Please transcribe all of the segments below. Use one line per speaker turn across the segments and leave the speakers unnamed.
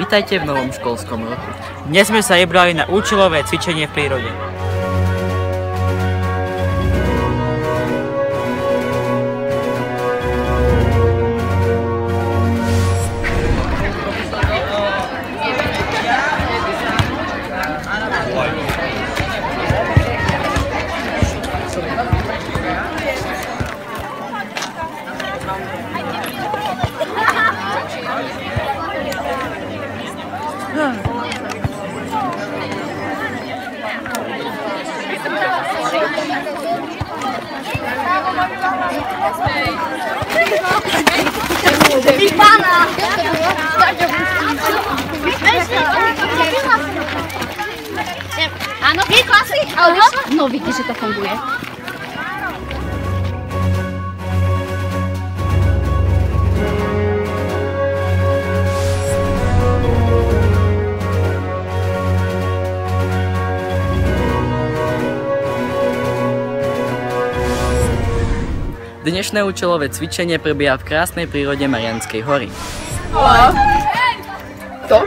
Vitajte v novom školskom roku. Dnes sme sa vybrali na účelové cvičenie v prírode.
Áno, dve klasy, ale vyšla? No vidíte, že to funguje.
Dnešné účelové cvičenie prebieha v krásnej prírode Mariánskej hory.
To?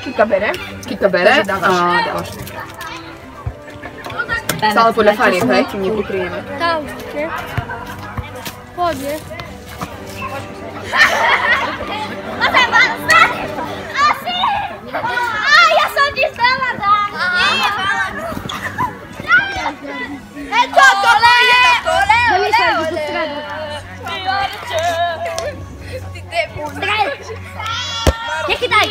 Kika bere a dávaš. Stále podľa farieb, hej, kým nepokryjeme.
Tam, ne? Poďme. Ja som ti chcela dať. Nechytaj!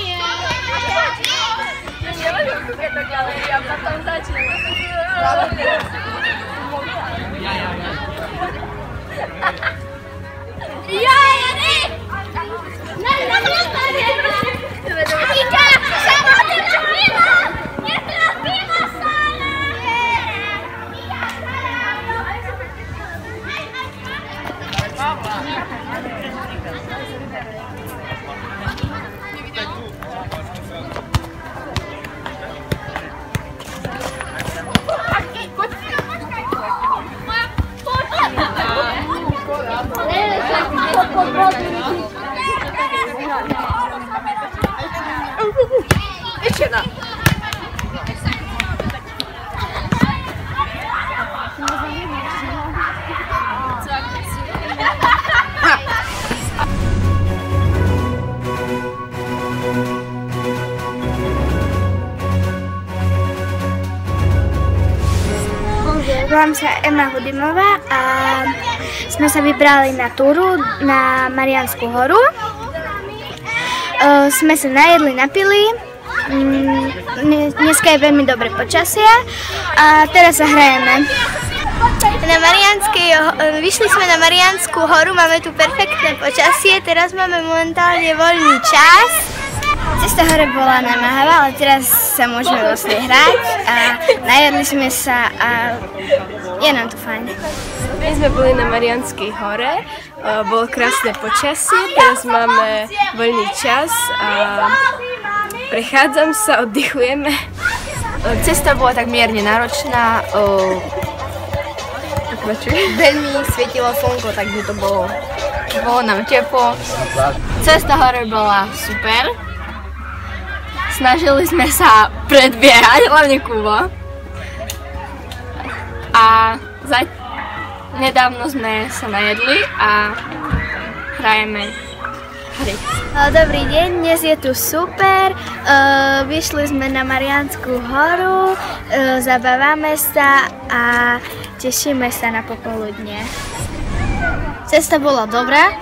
Volám sa Emma Hudimová a sme sa vybrali na túru na Mariánsku horu. Sme sa najedli, napili. Dneska je veľmi dobré počasie a teraz sa hrajeme. Vyšli sme na Mariánsku horu, máme tu perfektné počasie, teraz máme momentálne voľný čas. Cesta hore bola namáhavá, ale teraz sa môžeme vlastne hrať a najedli sme sa a je nám tu fajn.
My sme boli na Mariánskej hore, bolo krásne počasie, teraz máme voľný čas a prechádzam sa, oddychujeme.
Cesta bola tak mierne náročná, veľmi svietilo slnko, takže to bolo nám teplo. Cesta hore bola super. Snažili sme sa predbiehať, hlavne Kubo. A nedávno sme sa najedli a hrajeme hry.
Dobrý deň, dnes je tu super. Vyšli sme na Mariánsku horu, zabávame sa a tešíme sa na popoludne.
Cesta bola dobrá.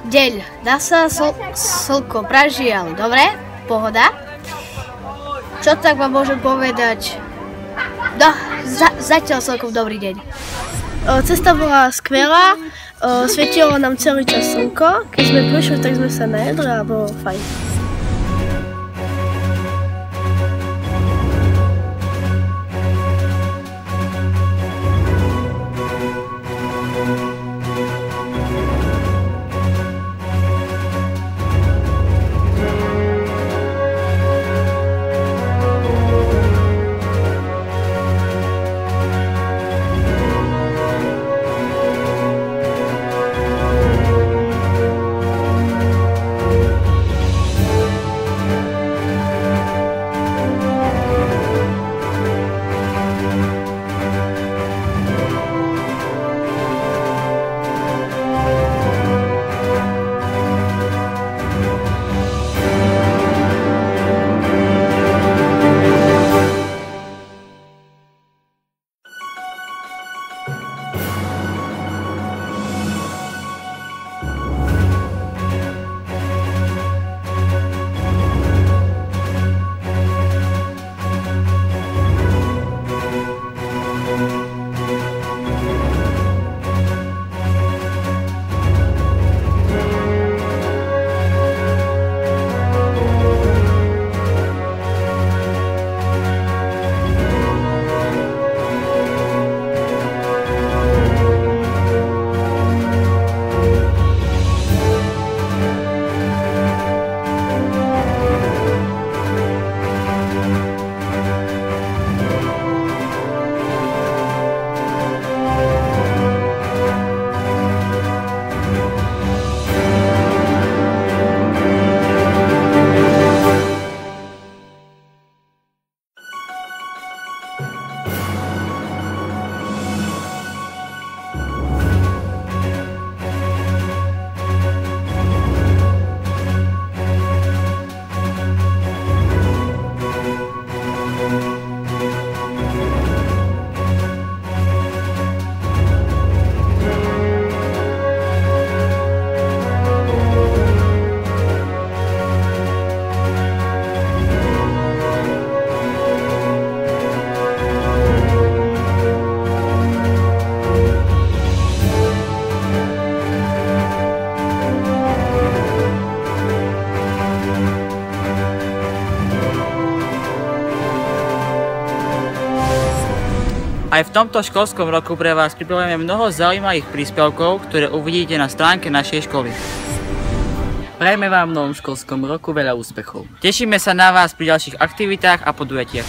Deň dá sa, slnko praží, ale dobre. Pohoda. Čo tak vám môžem povedať? Zatiaľ celkom dobrý deň.
Cesta bola skvelá, svietilo nám celý čas slnko. Keď sme prišli, tak sme sa najedli a bolo fajn.
Aj v tomto školskom roku pre vás pripravujeme mnoho zaujímavých príspevkov, ktoré uvidíte na stránke našej školy.
Prajeme vám v novom školskom roku veľa úspechov.
Tešíme sa na vás pri ďalších aktivitách a podujatiach.